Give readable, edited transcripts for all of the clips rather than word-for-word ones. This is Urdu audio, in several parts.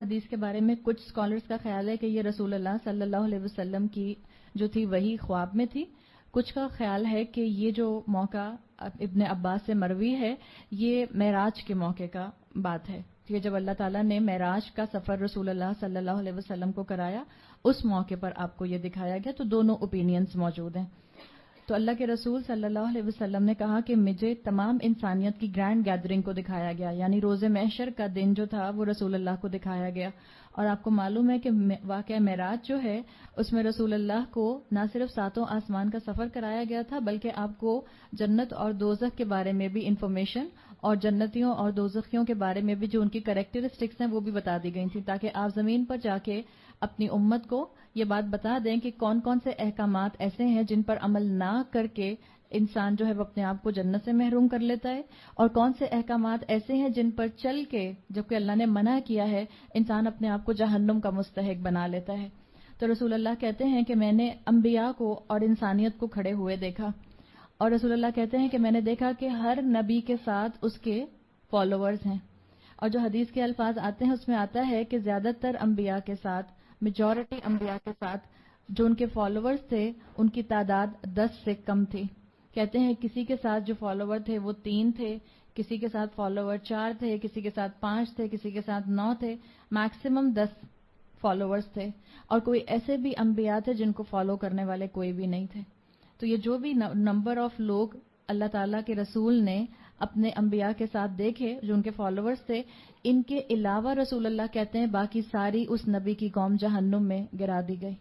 حدیث کے بارے میں کچھ اسکالرس کا خیال ہے کہ یہ رسول اللہ صلی اللہ علیہ وسلم کی جو تھی وہی خواب میں تھی. کچھ کا خیال ہے کہ یہ جو موقع ابن عباس سے مروی ہے یہ معراج کے موقع کا بات ہے کہ جب اللہ تعالیٰ نے معراج کا سفر رسول اللہ صلی اللہ علیہ وسلم کو کرایا اس موقع پر آپ کو یہ دکھایا گیا. تو دونوں اوپینینز موجود ہیں. تو اللہ کے رسول صلی اللہ علیہ وسلم نے کہا کہ مجھے تمام انسانیت کی گرینڈ گیدرنگ کو دکھایا گیا، یعنی روز محشر کا دن جو تھا وہ رسول اللہ کو دکھایا گیا. اور آپ کو معلوم ہے کہ واقعہ معراج جو ہے اس میں رسول اللہ کو نہ صرف ساتوں آسمان کا سفر کرایا گیا تھا بلکہ آپ کو جنت اور دوزخ کے بارے میں بھی انفارمیشن اور جنتیوں اور دوزخیوں کے بارے میں بھی جو ان کی کریکٹرسٹکس ہیں وہ بھی بتا دی گئی تھیں، تاکہ آپ زمین پر جا کے اپنی امت کو یہ بات بتا دیں کہ کون کون سے احکامات ایسے ہیں جن پر عمل نہ کر کے انسان جو ہے وہ اپنے آپ کو جنت سے محروم کر لیتا ہے، اور کون سے احکامات ایسے ہیں جن پر چل کے جبکہ اللہ نے منع کیا ہے انسان اپنے آپ کو جہنم کا مستحق بنا لیتا ہے. تو رسول اللہ کہتے ہیں کہ میں نے انبیاء کو اور انسانیت کو کھڑے ہوئے دیکھا، اور رسول اللہ کہتے ہیں کہ میں نے دیکھا کہ ہر نبی کے ساتھ اس کے فالوورز ہیں. اور جو حدیث کے الفاظ آتے ہیں اس میں آتا ہے کہ زیادہ تر انبیاء کے ساتھ، میجورٹی انبیاء کے ساتھ جو ان کے فالوورز تھے ان کی تعداد 10 سے کم تھی. کہتے ہیں کسی کے ساتھ جو فالوور تھے وہ 3 تھے، کسی کے ساتھ فالوور 4 تھے، کسی کے ساتھ 5 تھے، کسی کے ساتھ 9 تھے، میکسیمم 10 فالوورز تھے. اور کوئی ایسے بھی انبیاء تھے جن کو فالو کرنے والے کوئی بھی نہیں تھے. تو یہ جو بھی نمبر آف لوگ اللہ تعالیٰ کے رسول نے اپنے انبیاء کے ساتھ دیکھے جو ان کے فالوورز تھے، ان کے علاوہ رسول اللہ کہتے ہیں باقی ساری اس نبی کی قوم جہنم میں گرا دی گئی.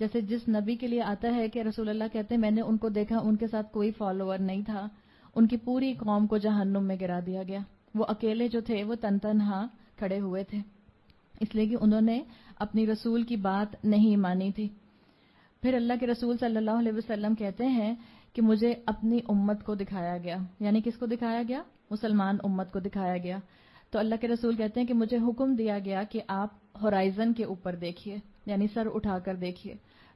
جیسے جس نبی کے لیے آتا ہے کہ رسول اللہ کہتے ہیں میں نے ان کو دیکھا ان کے ساتھ کوئی فالوور نہیں تھا، ان کی پوری قوم کو جہنم میں گرا دیا گیا. وہ اکیلے جو تھے وہ تنہا کھڑے ہوئے تھے اس لیے کہ انہوں نے اپنی رسول کی بات نہیں مانی تھی. پھر اللہ کے رسول صلی اللہ علیہ وسلم کہتے ہیں کہ مجھے اپنی امت کو دکھایا گیا. یعنی کس کو دکھایا گیا؟ مسلمان امت کو دکھایا گیا. تو اللہ کے رسول کہتے ہیں کہ مجھے حکم دیا گیا کہ آپ ہورائزن کے اوپر دیکھیے، یعنی سر اٹھا کر دیکھیے.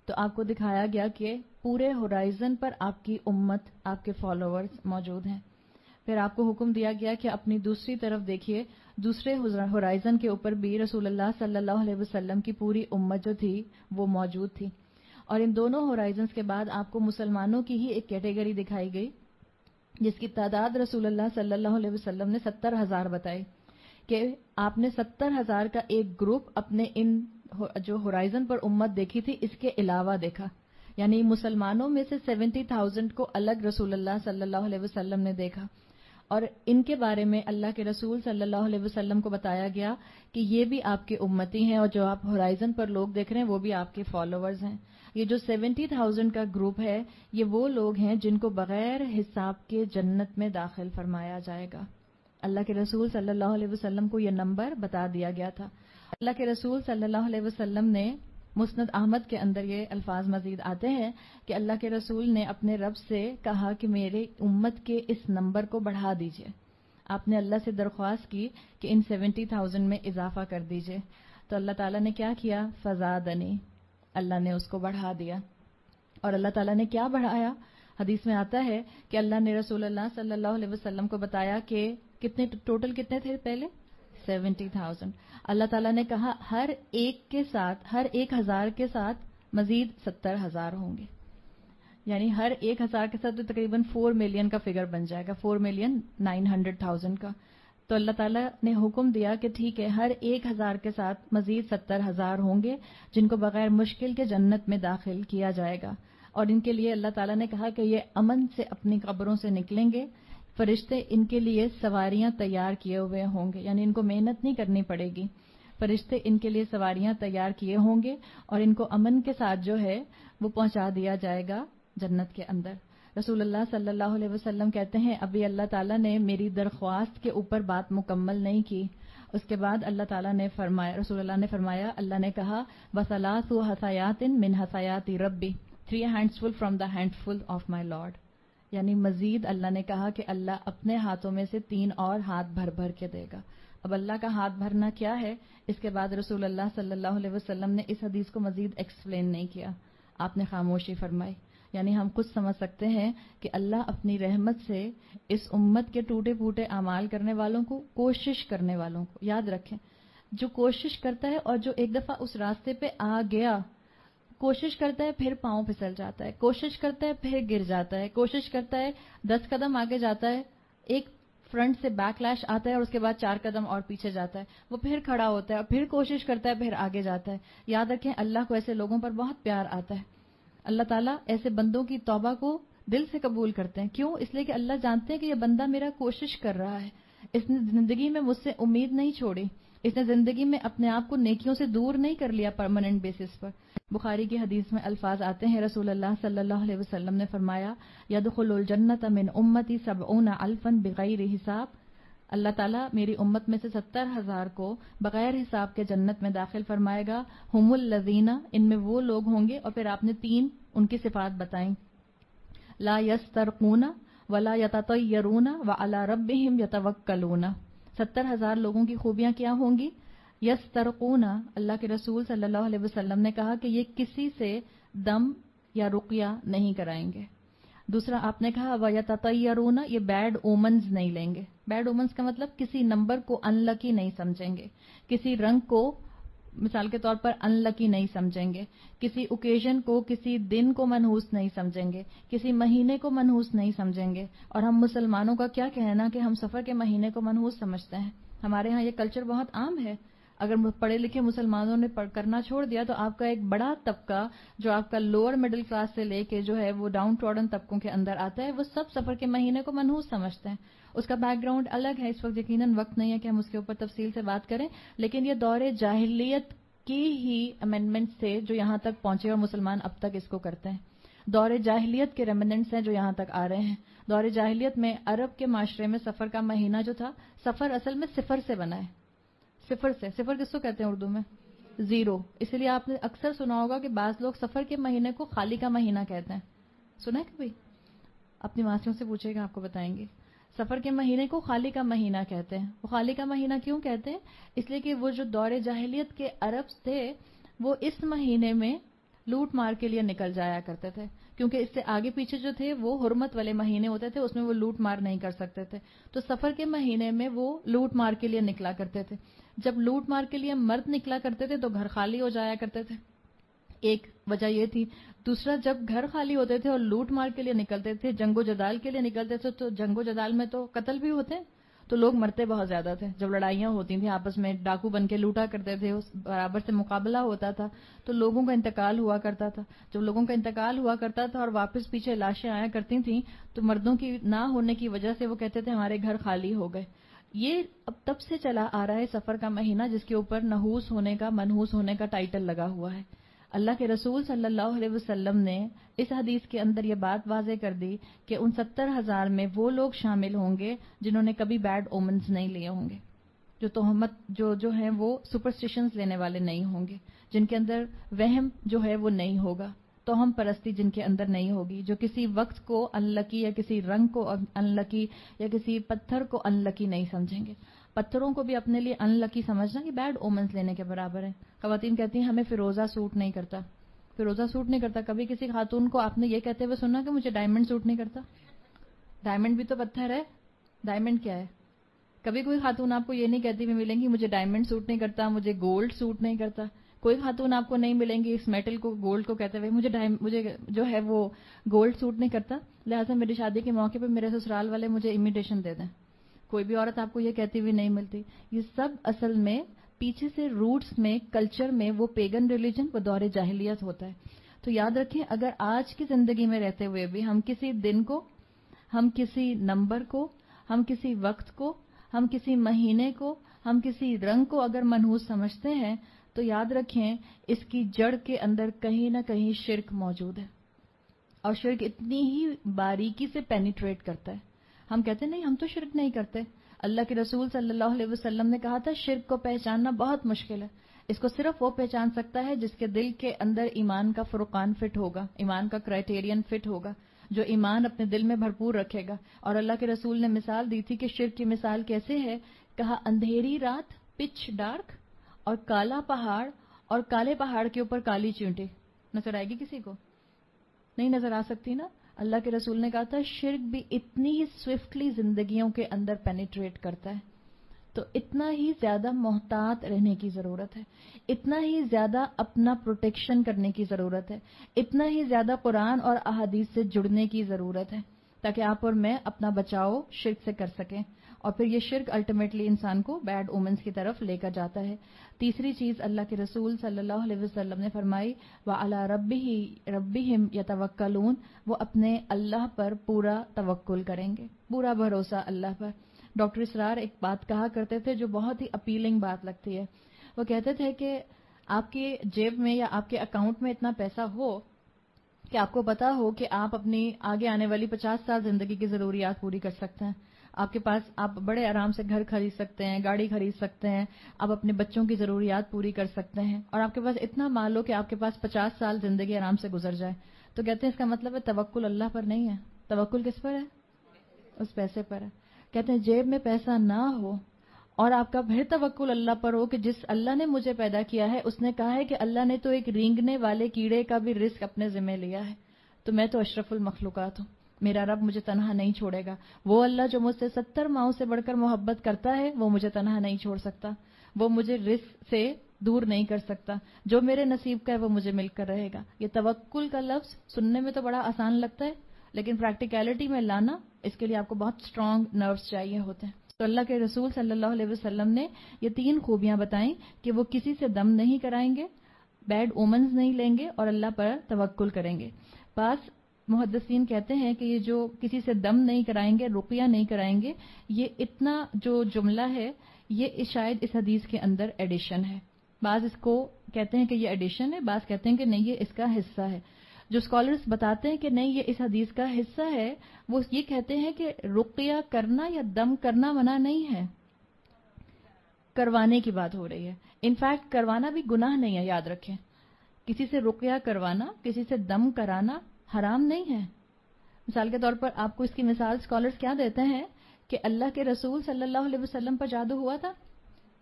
تو آپ کو دکھایا گیا کہ پورے ہورائزن پر آپ کی امت، آپ کے فالوورز موجود ہیں. پھر آپ کو حکم دیا گیا کہ اپنی دوسری طرف دیکھیے، دوسرے ہورائزن کے اوپر بھی رسول اللہ صلی اللہ علیہ وسلم کی پوری امت جو تھی وہ موجود تھی. اور ان دونوں ہورائزنز کے بعد آپ کو مسلمانوں کی ہی ایک کیٹیگری دکھائی گئی جس کی تعداد رسول اللہ صلی اللہ علیہ وسلم نے 70,000 بتائی، کہ آپ نے 70,000 کا ایک گروپ اپنے ان جو ہورائزن پر امت دیکھی تھی اس کے علاوہ دیکھا. یعنی مسلمانوں میں سے 70,000 کو الگ رسول اللہ صلی اللہ علیہ وسلم نے دیکھا، اور ان کے بارے میں اللہ کے رسول صلی اللہ علیہ وسلم کو بتایا گیا کہ یہ بھی آپ کے امتی ہیں، اور جو آپ ہورائزن پر لوگ دیکھ رہے ہیں وہ بھی آپ کے فالوورز ہیں. یہ جو 70,000 کا گروپ ہے یہ وہ لوگ ہیں جن کو بغیر حساب کے جنت میں داخل فرمایا جائے گا. اللہ کے رسول صلی اللہ علیہ وسلم کو یہ نمبر بتا دیا گیا تھا. اللہ کے رسول صلی اللہ علیہ وسلم نے مسند احمد کے اندر یہ الفاظ مزید آتے ہیں کہ اللہ کے رسول نے اپنے رب سے کہا کہ میرے امت کے اس نمبر کو بڑھا دیجئے. آپ نے اللہ سے درخواست کی کہ ان 70,000 میں اضافہ کر دیجئے. تو اللہ تعالیٰ نے کیا کیا؟ فزادنی، اللہ نے اس کو بڑھا دیا. اور اللہ تعالیٰ نے کیا بڑھایا؟ حدیث میں آتا ہے کہ اللہ نے رسول اللہ صلی اللہ علیہ وسلم کو بتایا کہ کتنے ٹوٹل کتنے تھے پہلے؟ 70,000. اللہ تعالیٰ نے کہا ہر ایک کے ساتھ، ہر 1,000 کے ساتھ مزید 70,000 ہوں گے. یعنی ہر 1,000 کے ساتھ تو تقریباً 4 ملین کا فگر بن جائے گا، 4,900,000 کا. تو اللہ تعالیٰ نے حکم دیا کہ ٹھیک ہے ہر 1,000 کے ساتھ مزید 70,000 ہوں گے جن کو بغیر مشکل کے جنت میں داخل کیا جائے گا. اور ان کے لیے اللہ تعالیٰ نے کہا کہ یہ امن سے اپنی قبروں سے نکلیں گے، فرشتے ان کے لیے سواریاں تیار کیے ہوئے ہوں گے، یعنی ان کو محنت نہیں کرنی پڑے گی. فرشتے ان کے لیے سواریاں تیار کیے ہوں گے اور ان کو امن کے ساتھ جو ہے وہ پہنچا دیا جائے گا جنت کے اندر. رسول اللہ صلی اللہ علیہ وسلم کہتے ہیں ابھی اللہ تعالیٰ نے میری درخواست کے اوپر بات مکمل نہیں کی. اس کے بعد اللہ تعالیٰ نے فرمایا، رسول اللہ نے فرمایا، اللہ نے کہا وَثَلَاثُ حَثَيَاتٍ مِّنْ حَثَيَاتِ رَبِّ 3 handsful from the handful of my Lord. یعنی مزید اللہ نے کہا کہ اللہ اپنے ہاتھوں میں سے 3 اور ہاتھ بھر بھر کے دے گا. اب اللہ کا ہاتھ بھرنا کیا ہے؟ اس کے بعد رسول اللہ صلی اللہ علیہ وسلم نے اس حدیث کو مزید ایکسپلین نہیں کیا، آپ نے خاموشی فرمائی. یعنی ہم خود سمجھ سکتے ہیں کہ اللہ اپنی رحمت سے اس امت کے ٹوٹے پھوٹے اعمال کرنے والوں کو، کوشش کرنے والوں کو، یاد رکھیں جو کوشش کرتا ہے اور جو ایک دفعہ اس راستے پہ آ گیا، کوشش کرتا ہے پھر پاؤں پھسل جاتا ہے، کوشش کرتا ہے پھر گر جاتا ہے، کوشش کرتا ہے 10 قدم آگے جاتا ہے، ایک فرنٹ سے بیک لیش آتا ہے اور اس کے بعد 4 قدم اور پیچھے جاتا ہے، وہ پھر کھڑا ہوتا ہے اور پھر کوشش کرتا ہے، پھر آگے جاتا ہے. یاد رکھیں اللہ کو ایسے لوگوں پر بہت پیار آتا ہے. اللہ تعالیٰ ایسے بندوں کی توبہ کو دل سے قبول کرتے ہیں. کیوں؟ اس لیے کہ اللہ جانتے ہیں کہ یہ بندہ میرا کوشش کر رہا ہے، اس نے زندگی میں مجھ سے امید نہیں چھوڑی، اس نے زندگی میں اپنے آپ کو نیکیوں سے دور نہیں کر لیا پرماننٹ بیسس پر. بخاری کی حدیث میں الفاظ آتے ہیں، رسول اللہ صلی اللہ علیہ وسلم نے فرمایا، یدخل الجنۃ من امتی 70,000 بغیر حساب. اللہ تعالیٰ میری امت میں سے 70,000 کو بغیر حساب کے جنت میں داخل فرمائے گا. ہم الذین، ان میں وہ لوگ ہوں گے، اور پھر آپ نے 3 ان کی صفات بتائیں، لا یسترقون ولا یتطیرون وعلی ربہم یتوکلون. 70,000 لوگوں کی خوبیاں کیا ہوں گی؟ یسترقون، اللہ کے رسول صلی اللہ علیہ وسلم نے کہا کہ یہ کسی سے دم یا رقیہ نہیں کرائیں گے. دوسرا آپ نے کہا وَيَتَطَيَّرُونَ، یہ بیڈ اومنز نہیں لیں گے. بیڈ اومنز کا مطلب کسی نمبر کو ان لکی نہیں سمجھیں گے، کسی رنگ کو مثال کے طور پر ان لکی نہیں سمجھیں گے، کسی اوکیزن کو، کسی دن کو منحوس نہیں سمجھیں گے، کسی مہینے کو منحوس نہیں سمجھیں گے. اور ہم مسلمانوں کا کیا کہنا کہ ہم سفر کے مہینے کو منحوس سمجھتے ہیں. ہمارے ہاں یہ کلچر بہت عام ہے. اگر پڑھے لکھے مسلمانوں نے کرنا چھوڑ دیا تو آپ کا ایک بڑا طبقہ جو آپ کا لوور مڈل کلاس سے لے کے جو ہے وہ ڈاؤن ٹراڈن طبقوں کے اندر آتا ہے، وہ سب سفر کے مہینے کو منحوس سمجھتے ہیں. اس کا بیک گراؤنڈ الگ ہے، اس وقت یقیناً وقت نہیں ہے کہ ہم اس کے اوپر تفصیل سے بات کریں، لیکن یہ دور جاہلیت کی ہی امینڈمنٹس تھے جو یہاں تک پہنچے اور مسلمان اب تک اس کو کرتے ہیں. دور جاہلیت کے ریمننٹس ہیں جو یہاں تک آ رہے ہیں. دور جاہلیت میں عرب کے معاشرے میں سفر کا مہینہ جو تھا، سفر اصل میں صفر سے بنا ہے. صفر سے، صفر کس کو کہتے ہیں اردو میں؟ زیرو. اس لیے آپ نے اکثر سنا ہوگا کہ بعض لوگ سفر کے مہینے کو خالی کا مہینہ کہتے ہیں. سنا ہے کبھی؟ اپنی ماسیوں سے پوچھے گا، آپ کو بتائیں گے. سفر کے مہینے کو خالی کا مہینہ کہتے ہیں. وہ خالی کا مہینہ کیوں کہتے ہیں؟ اس لیے کہ وہ جو دور جاہلیت کے عرب تھے وہ اس مہینے میں لوٹ مار کے لیے نکل جایا کرتے تھے، کیونکہ اس سے آگے پیچھے جو تھے وہ حرمت والے مہینے ہوتے تھے، اس میں وہ لوٹ مار نہیں کر سکتے تھے. تو سفر کے مہینے میں وہ لوٹ مار کے لیے نکلا کرتے تھے. جب لوٹ مار کے لیے مرد نکلا کرتے تھے تو گھر خالی ہو جایا کرتے تھے، ایک وجہ یہ تھی. دوسرا، جب گھر خالی ہوتے تھے اور لوٹ مار کے لیے نکلتے تھے، جنگ و جدال کے لیے نکلتے تھے، تو جنگ و جدال میں تو قتل بھی ہوتے، تو لوگ مرتے بہت زیادہ تھے. جب لڑائیاں ہوتی تھیں آپس میں، ڈاکو بن کے لوٹا کرتے تھے، اس برابر سے مقابلہ ہوتا تھا، تو لوگوں کا انتقال ہوا کرتا تھا. جب لوگوں کا انتقال ہوا کرتا تھا اور واپس پیچھے لاشیں آیا کرتی تھیں، تو مردوں کی نہ ہونے کی وجہ سے وہ کہتے تھے ہمارے گھر خالی ہو گئے. یہ اب تب سے چلا آ رہا ہے سفر کا مہینہ، جس کے اوپر نحوس ہونے کا، منحوس ہونے کا ٹائٹل لگا ہوا ہے. اللہ کے رسول صلی اللہ علیہ وسلم نے اس حدیث کے اندر یہ بات واضح کر دی کہ ان 70,000 میں وہ لوگ شامل ہوں گے جنہوں نے کبھی بیڈ اومنز نہیں لیے ہوں گے، جو تہمت جو ہیں وہ سپرسٹیشنز لینے والے نہیں ہوں گے، جن کے اندر وہم جو ہے وہ نہیں ہوگا، توہم پرستی جن کے اندر نہیں ہوگی، جو کسی وقت کو انلکی یا کسی رنگ کو انلکی یا کسی پتھر کو انلکی نہیں سمجھیں گے. پتھروں کو بھی اپنے لیے انلکی سمجھنا یہ بیڈ اومنز لینے کے برابر ہے. خواتین کہتی ہیں ہمیں فیروزہ سوٹ نہیں کرتا. فیروزہ سوٹ نہیں کرتا. کبھی کسی خاتون کو آپ نے یہ کہتے ہوئے سنا کہ مجھے ڈائمنڈ سوٹ نہیں کرتا؟ ڈائمنڈ بھی تو پتھر ہے. ڈائمنڈ کیا ہے؟ کبھی کوئی خاتون آپ کو یہ نہیں کہتی ہوئی ملیں گی مجھے ڈائمنڈ سوٹ نہیں کرتا، مجھے گولڈ سوٹ نہیں کرتا. کوئی خاتون آپ کو نہیں ملیں گی اس میٹل کو، گولڈ کو کہتے ہوئے مجھے جو ہے وہ گولڈ سوٹ نہیں کرتا، لہٰذا میری شادی کے موقع پہ میرے سسرال والے مجھے امیٹیشن دے دیں. کوئی بھی عورت آپ کو یہ کہتی ہوئی نہیں ملتی. یہ سب اصل میں پیچھے سے روٹس میں، کلچر میں وہ پیگن ریلیجن، وہ دور جاہلیت ہوتا ہے. تو یاد رکھیں اگر آج کی زندگی میں رہتے ہوئے بھی ہم کسی دن کو، ہم کسی نمبر کو، ہم کسی وقت کو، ہم کسی مہینے کو، ہم کسی رنگ کو اگر منحوس سمجھتے ہیں تو یاد رکھیں اس کی جڑ کے اندر کہیں نہ کہیں شرک موجود ہے. اور شرک اتنی ہی باریکی سے پینیٹریٹ کرتا ہے. ہم کہتے ہیں نہیں ہم تو شرک نہیں کرتے. اللہ کے رسول صلی اللہ علیہ وسلم نے کہا تھا شرک کو پہچاننا بہت مشکل ہے. اس کو صرف وہ پہچان سکتا ہے جس کے دل کے اندر ایمان کا فرقان فٹ ہوگا، ایمان کا کرائٹیرین فٹ ہوگا، جو ایمان اپنے دل میں بھرپور رکھے گا. اور اللہ کے رسول نے مثال دی تھی کہ شرک کی مثال کیسے ہے. کہا اندھیری رات، پچ ڈارک، اور کالا پہاڑ، اور کالے پہاڑ کے اوپر کالی چینٹی. نظر آئے گی کسی کو؟ نہیں نظر آ سکتی نا. اللہ کے رسول نے کہا تھا شرک بھی اتنی ہی سوئفٹلی زندگیوں کے اندر پینیٹریٹ کرتا ہے. تو اتنا ہی زیادہ محتاط رہنے کی ضرورت ہے، اتنا ہی زیادہ اپنا پروٹیکشن کرنے کی ضرورت ہے، اتنا ہی زیادہ قرآن اور احادیث سے جڑنے کی ضرورت ہے تاکہ آپ اور میں اپنا بچاؤ شرک سے کر سکیں، اور پھر یہ شرک الٹیمیٹلی انسان کو بیڈ اومنس کی طرف لے کر جاتا ہے۔ تیسری چیز اللہ کے رسول صلی اللہ علیہ وسلم نے فرمائی وَعَلَىٰ رَبِّهِمْ يَتَوَكَّلُونَ، وہ اپنے اللہ پر پورا توکل کریں گے، پورا بھروسہ اللہ پر۔ ڈاکٹر اسرار ایک بات کہا کرتے تھے جو بہت ہی اپیلنگ بات لگتی ہے، وہ کہتے تھے کہ آپ کی جیب میں یا آپ کے اکاؤنٹ میں اتنا پیسہ ہو کہ آپ کو پتا ہو کہ آپ اپنی آگے آنے والی 50 سال زندگی کی ضروریات پوری کر سکتے ہیں، آپ کے پاس آپ بڑے آرام سے گھر خرید سکتے ہیں، گاڑی خرید سکتے ہیں، آپ اپنے بچوں کی ضروریات پوری کر سکتے ہیں، اور آپ کے پاس اتنا مال ہو کہ آپ کے پاس 50 سال زندگی آرام سے گزر جائے، تو کہتے ہیں اس کا مطلب ہے توکل اللہ پر نہیں ہے۔ توکل کس پر ہے؟ اس پیسے پر ہے۔ کہتے ہیں جیب میں پیسہ نہ ہو اور آپ کا پھر توکل اللہ پر ہو کہ جس اللہ نے مجھے پیدا کیا ہے اس نے کہا ہے کہ اللہ نے تو ایک رینگنے والے کیڑے کا بھی رزق اپنے ذمہ لیا ہے، تو میں تو اشرف المخلوقات ہوں، میرا رب مجھے تنہا نہیں چھوڑے گا۔ وہ اللہ جو مجھ سے 70 ماؤں سے بڑھ کر محبت کرتا ہے وہ مجھے تنہا نہیں چھوڑ سکتا، وہ مجھے رزق سے دور نہیں کر سکتا، جو میرے نصیب کا ہے وہ مجھے مل کر رہے گا۔ یہ توکل کا لفظ سننے میں تو بڑا آسان لگتا ہے لیکن پریکٹیکلٹی میں لانا اس کے لیے آپ کو بہت اسٹرانگ نروس چاہیے ہوتے ہیں۔ تو اللہ کے رسول صلی اللہ علیہ وسلم نے یہ 3 خوبیاں بتائیں کہ وہ کسی سے دم نہیں کرائیں گے، بیڈ اومنز نہیں لیں گے اور اللہ پر توکل کریں گے۔ بعض محدثین کہتے ہیں کہ یہ جو کسی سے دم نہیں کرائیں گے، رقیہ نہیں کرائیں گے، یہ اتنا جو جملہ ہے یہ شاید اس حدیث کے اندر ایڈیشن ہے۔ بعض اس کو کہتے ہیں کہ یہ ایڈیشن ہے، بعض کہتے ہیں کہ نہیں یہ اس کا حصہ ہے۔ جو اسکالرز بتاتے ہیں کہ نہیں یہ اس حدیث کا حصہ ہے وہ یہ کہتے ہیں کہ رقیہ کرنا یا دم کرنا منع نہیں ہے، کروانے کی بات ہو رہی ہے۔ انفیکٹ کروانا بھی گناہ نہیں ہے، یاد رکھیں، کسی سے رقیہ کروانا، کسی سے دم کرانا حرام نہیں ہے۔ مثال کے طور پر آپ کو اس کی مثال اسکالرز کیا دیتے ہیں کہ اللہ کے رسول صلی اللہ علیہ وسلم پر جادو ہوا تھا۔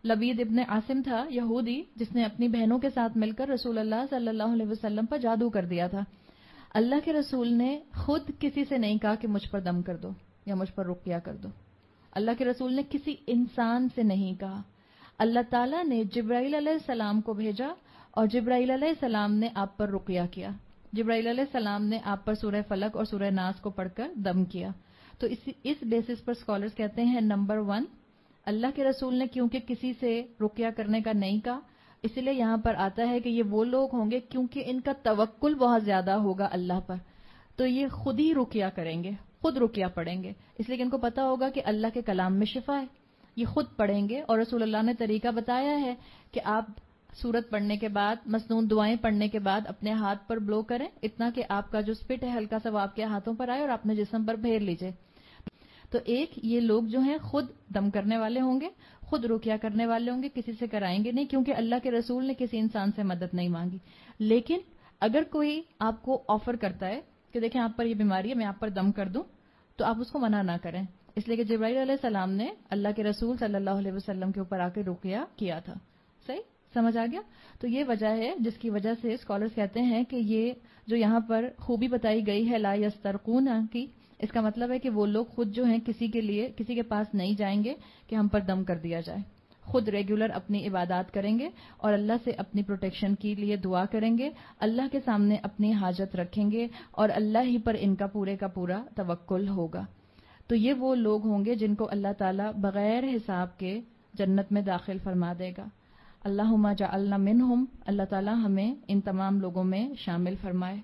لبید ابن عاصم تھا یہودی جس نے اپنی بہنوں کے ساتھ مل کر رسول اللہ صلی اللہ علیہ وسلم پر جادو کر دیا تھا۔ اللہ کے رسول نے خود کسی سے نہیں کہا کہ مجھ پر دم کر دو یا مجھ پر رقیہ کر دو، اللہ کے رسول نے کسی انسان سے نہیں کہا۔ اللہ تعالیٰ نے جبرائیل علیہ السلام کو بھیجا اور جبرائیل علیہ السلام نے آپ پر رقیہ کیا، جبرائیل علیہ السلام نے آپ پر سورہ فلق اور سورہ ناس کو پڑھ کر دم کیا۔ تو اس بیسس پر اسکالرز کہتے ہیں نمبر 1 اللہ کے رسول نے کیونکہ کسی سے رقیہ کرنے کا نہیں کہا، اسی لیے یہاں پر آتا ہے کہ یہ وہ لوگ ہوں گے کیونکہ ان کا توکل بہت زیادہ ہوگا اللہ پر، تو یہ خود ہی رقیہ کریں گے، خود رقیہ پڑھیں گے، اس لیے کہ ان کو پتا ہوگا کہ اللہ کے کلام میں شفا ہے، یہ خود پڑھیں گے۔ اور رسول اللہ نے طریقہ بتایا ہے کہ آپ سورت پڑھنے کے بعد، مسنون دعائیں پڑھنے کے بعد اپنے ہاتھ پر بلو کریں اتنا کہ آپ کا جو اسپٹ ہے ہلکا سا وہ آپ کے ہاتھوں پر آئے اور اپنے جسم پر پھیر لیجئے۔ تو ایک یہ لوگ جو ہیں خود دم کرنے والے ہوں گے، خود رقیہ کرنے والے ہوں گے، کسی سے کرائیں گے نہیں کیونکہ اللہ کے رسول نے کسی انسان سے مدد نہیں مانگی۔ لیکن اگر کوئی آپ کو آفر کرتا ہے کہ دیکھیں آپ پر یہ بیماری ہے میں آپ پر دم کر دوں، تو آپ اس کو منع نہ کریں، اس لیے کہ جبرائیل علیہ السلام نے اللہ کے رسول صلی اللہ علیہ وسلم کے اوپر آ کے رقیہ کیا تھا۔ صحیح سمجھ آ گیا؟ تو یہ وجہ ہے جس کی وجہ سے اسکالرز کہتے ہیں کہ یہ جو یہاں پر خوبی بتائی گئی ہے لا یسترقون کی، اس کا مطلب ہے کہ وہ لوگ خود جو ہیں کسی کے پاس نہیں جائیں گے کہ ہم پر دم کر دیا جائے، خود ریگولر اپنی عبادات کریں گے اور اللہ سے اپنی پروٹیکشن کے لیے دعا کریں گے، اللہ کے سامنے اپنی حاجت رکھیں گے اور اللہ ہی پر ان کا پورے کا پورا توکل ہوگا۔ تو یہ وہ لوگ ہوں گے جن کو اللہ تعالیٰ بغیر حساب کے جنت میں داخل فرما دے گا۔ اللہم جعلنا منہم، اللہ تعالیٰ ہمیں ان تمام لوگوں میں شامل فرمائے۔